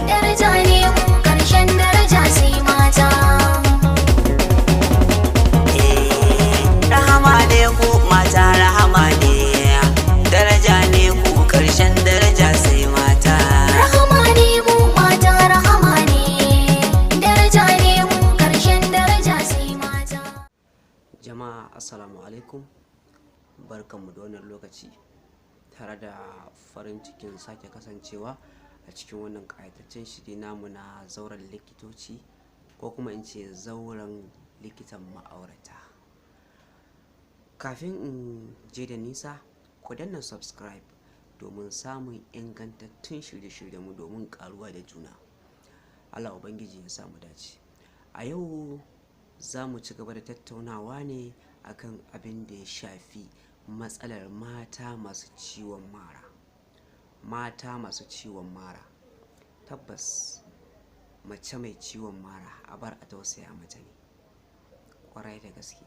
daraja ne ku karshen daraja sai mata. Rahama ne ku mata, rahama ne, daraja ne ku karshen daraja sai mata. Rahama ne mu mata, rahama ne, daraja ne ku karshen daraja sai mata. Jama'a assalamu alaikum, barkanmu da wannan lokaci, tare da farin cikin sake kasancewa a cikin wannan ƙayataccen shiri namu na zauren likitoci, ko kuma in ce zauren likitan ma'aurata. Kafin in je da nisa, ku danna subscribe domin samun ingantattun shirye-shiryenmu domin karuwa da juna. Allah Ubangiji ya samu dace. A yau za mu ci gaba da tattaunawa ne akan abin da ya shafi matsalar mata masu ciwon mara. Mata masu ciwon mara, tabbas mace mai ciwon mara a bar a tausaya mata ne, kwarai da gaske.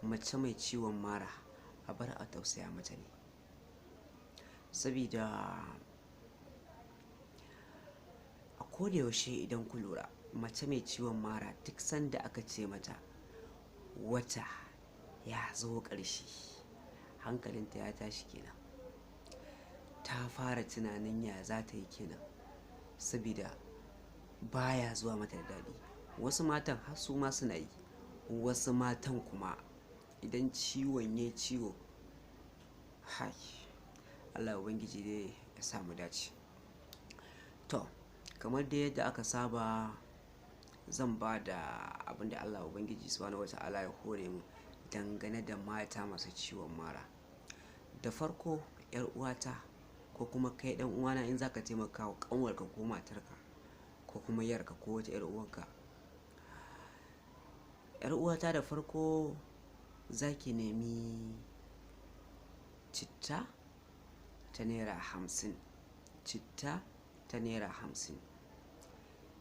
Mace mai ciwon mara a bar a tausaya mata ne, sabida a kodayaushe idan ku lura, mace mai ciwon mara duk sanda aka ce mata wata ya zo ƙarshe, hankalinta ya tashi kenan, ta fara tunanin ya za ta yi kenan, sabida baya zuwa mata da daɗi. Wasu matan har su ma suna yi, wasu matan kuma idan ciwon ya ciwo, hai, Allah Ubangiji dai ya samu dace. To, kamar da yadda aka saba, zan ba da abin da Allah Ubangiji subhanahu wata'ala ya hore mu dangane da mata masu ciwon mara. Da farko, 'yar uwata ko kuma kai dan uwana, in zaka taimaka wa kanwarka ko matarka ko kuma yarka ko wata 'yar uwanka, 'yar uwata, da farko zaki nemi citta ta naira 50, citta ta naira 50,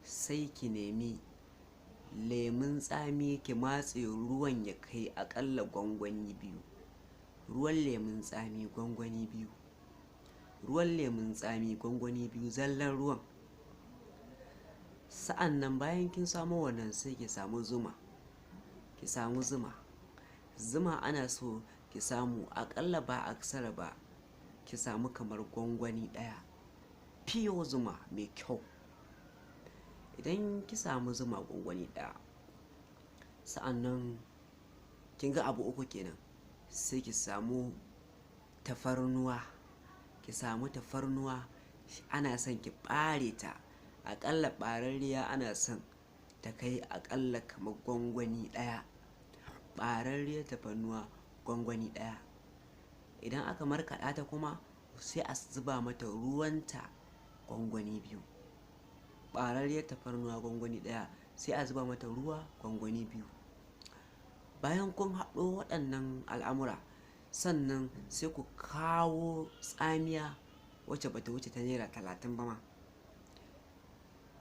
sai ki nemi lemun tsami ki matse ruwan ya kai akalla gwangwani 2, ruwan lemun tsami gwangwani 2, ruwan lemun tsami gwangwani 2 zallan ruwan. Sa'an nan bayan kin samu wannan, sai ki samu zuma, ki samu zuma. Zuma ana so ki samu akalla ba aksara ba, ki samu kamar gwangwani 1, fiyo zuma mai kyau. Idan ki samu zuma gwangwani 1, sa'an nan kin ga abu 3 kenan, sai ki samu tafarnuwa, ki samu tafarnuwa. Ana son ki ɓare ta, aƙalla ɓararriya ana son ta kai aƙalla kamar gwangwani 1, ɓararriyar tafarnuwa gwangwani 1. Idan aka markaɗa ta kuma, sai a zuba mata ruwanta gwangwani 2, ɓararriyar tafarnuwa gwangwani 1, sai a zuba mata ruwa gwangwani 2. Bayan kun haɗo waɗannan al'amura, sannan sai ku kawo tsamiya wacce bata wuce ta naira 30 ba ma,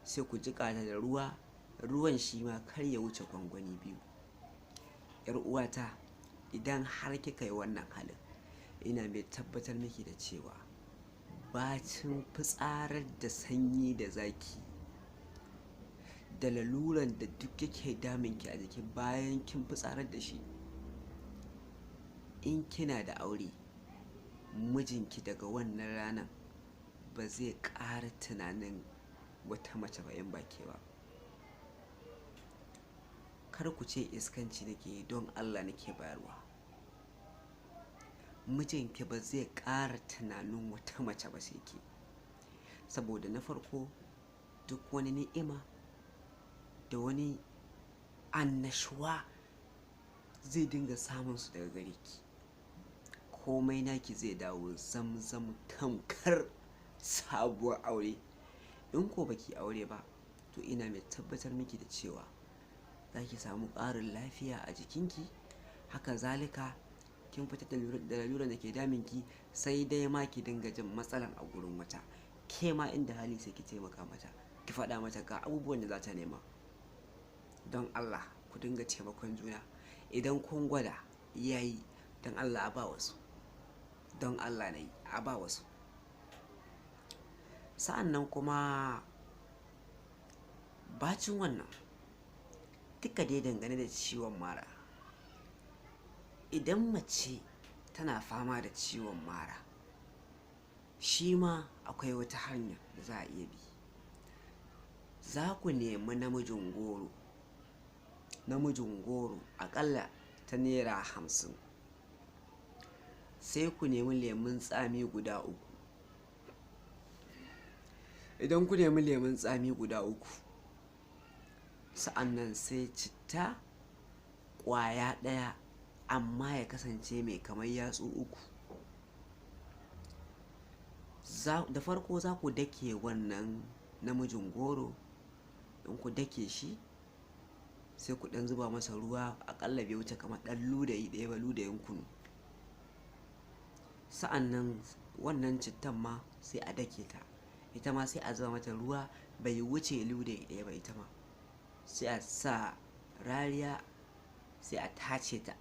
sai ku jiƙa ta da ruwa, ruwan shi ma kar ya wuce gwangwani 2. 'Yar uwata, idan har kika yi wannan halin, ina mai tabbatar miki da cewa bacin fitsarar da sanyi da zaki da laluran da duk yake damunki a jiki bayan kin fitsarar da shi, in kina da aure, mijinki daga wannan ranar ba zai ƙara tunanin wata mace ba in ba ke ba. Kar ku ce iskanci nake, don Allah nake bayarwa. Mijinki ba zai ƙara tunanin wata mace ba sai ke, saboda na farko duk wani ni'ima da wani annashuwa zai dinga samun su daga gare ki. Komai naki zai dawo zamzam tamkar sabuwar aure. In ko baki aure ba, to ina mai tabbatar miki da cewa za ki samu ƙarin lafiya a jikinki. Haka zalika, kin fita da laluran da ke daminki, sai dai ma ki dinga jin matsalan a gurin wata. Ke ma inda hali sai ki taimaka mata, ki faɗa mata ga abubuwan da za ta nema. Don Allah ku dinga taimakon juna. Idan kun gwada yayi, don Allah a ba wasu, don Allah na yi a ba wasu. Sa'annan kuma bacin wannan duka dai dangane da ciwon mara. Idan mace tana fama da ciwon mara, shi ma akwai wata hanya da za a iya bi. Za ku nemi namijin goro aƙalla ta Naira 50. Sai ku nemi lemun tsami guda 3. Idan ku nemi lemun tsami guda 3, sa'annan sai citta ƙwaya ɗaya amma ya kasance mai kamar yatsu 3. Da farko za ku dake wannan namijin goro. In ku dake shi, sai ku ɗan zuba masa ruwa aƙalla bai wuce kamar ɗan ludayi ɗaya ba, ludayin kunu. Sa'annan wannan cittan ma sai a dake ta, ita ma sai a zuba mata ruwa bai wuce ludayi ɗaya ba, ita ma sai a sa rariya, sai a tace ta,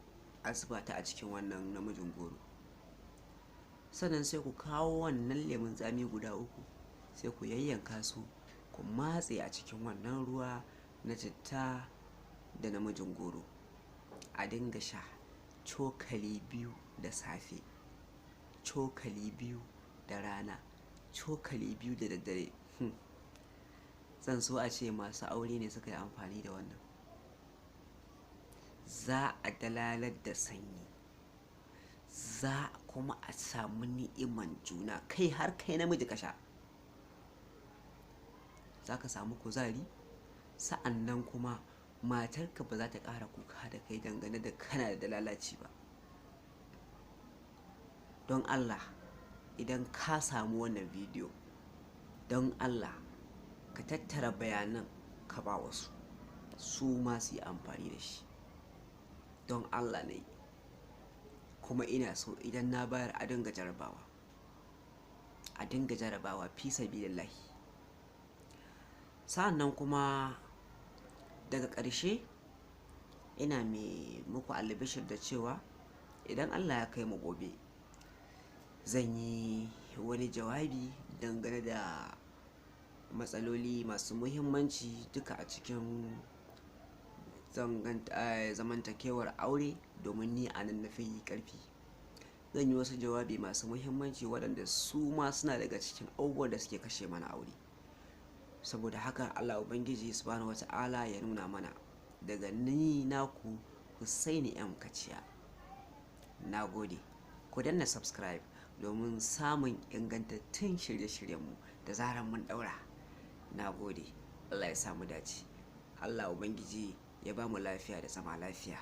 a zuba ta a cikin wannan namijin goro. Sannan sai ku kawo wannan lemun tsami guda 3, sai ku yayyanka su, ku matse a cikin wannan ruwa na citta da namijin goro. A dinga sha cokali 2 da safe, cokali 2 da rana, cokali 2 da daddare. Zan so a ce masu aure ne suka yi amfani da wannan. Za a dalalar da sanyi, za kuma a samu ni'iman juna. Kai har kai namiji ka sha, za ka samu kuzari. Sa'annan kuma matarka ba za ta ƙara kuka da kai dangane da kana da lalaci ba. Don Allah, idan ka samu wannan bidiyo, don Allah ka tattara bayanan ka ba wasu, su ma su yi amfani da shi. Don Allah ne. Kuma ina so idan na bayar a dinga jarabawa fi sabilillahi. Sa'annan kuma daga ƙarshe ina mai muku albishir da cewa idan Allah ya kai mu gobe, zan yi wani jawabi dangane da matsaloli masu muhimmanci duka a cikin zamantakewar aure, domin ni a nan na fi ƙarfi. Zan yi wasu jawabi masu muhimmanci waɗanda su ma suna daga cikin abubuwan da suke kashe mana aure. Saboda haka Allah Ubangiji Subhanahu wata'ala ya nuna mana. Daga ni naku Husaini M Kaciya. Na gode. Ku danna subscribe domin samun ingantattun shirye-shiryenmu da zarar mun ɗaura. Na gode. Allah ya samu dace. Allah Ubangiji ya ba mu lafiya da zama lafiya.